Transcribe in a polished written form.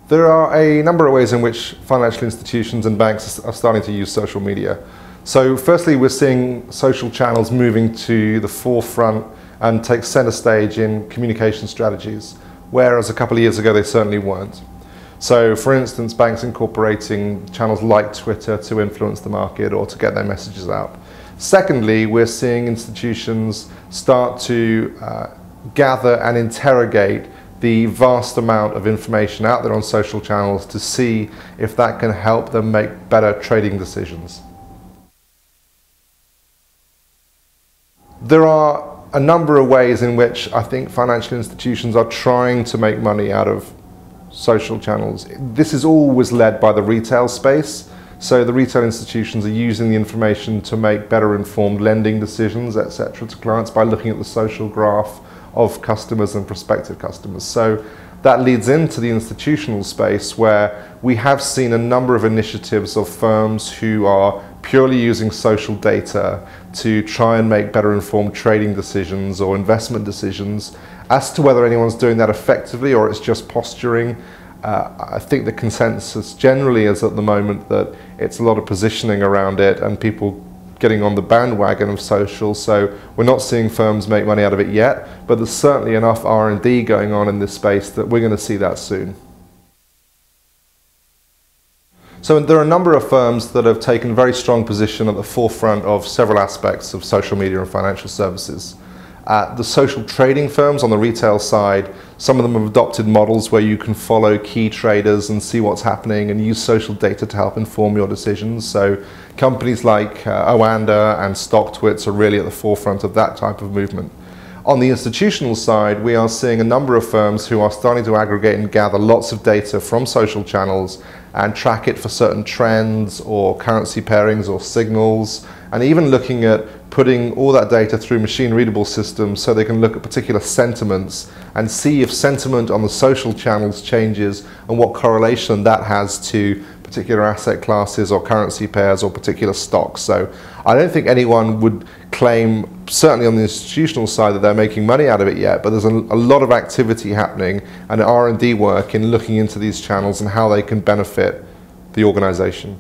There are a number of ways in which financial institutions and banks are starting to use social media. So firstly, we're seeing social channels moving to the forefront and take center stage in communication strategies, whereas a couple of years ago they certainly weren't. So for instance, banks incorporating channels like Twitter to influence the market or to get their messages out. Secondly, we're seeing institutions start to gather and interrogate the vast amount of information out there on social channels to see if that can help them make better trading decisions. There are a number of ways in which I think financial institutions are trying to make money out of social channels. This is always led by the retail space. So the retail institutions are using the information to make better informed lending decisions, etc., to clients by looking at the social graph of customers and prospective customers. So that leads into the institutional space where we have seen a number of initiatives of firms who are purely using social data to try and make better informed trading decisions or investment decisions. As to whether anyone's doing that effectively or it's just posturing, I think the consensus generally is at the moment that it's a lot of positioning around it and people getting on the bandwagon of social. So we're not seeing firms make money out of it yet, but there's certainly enough R&D going on in this space that we're going to see that soon. So there are a number of firms that have taken a very strong position at the forefront of several aspects of social media and financial services. The social trading firms on the retail side, some of them have adopted models where you can follow key traders and see what's happening and use social data to help inform your decisions. So companies like Oanda and StockTwits are really at the forefront of that type of movement. On the institutional side, we are seeing a number of firms who are starting to aggregate and gather lots of data from social channels and track it for certain trends or currency pairings or signals, and even looking at putting all that data through machine readable systems so they can look at particular sentiments and see if sentiment on the social channels changes and what correlation that has to particular asset classes or currency pairs or particular stocks. So I don't think anyone would claim, certainly on the institutional side, that they're making money out of it yet, but there's a lot of activity happening and R&D work in looking into these channels and how they can benefit the organization.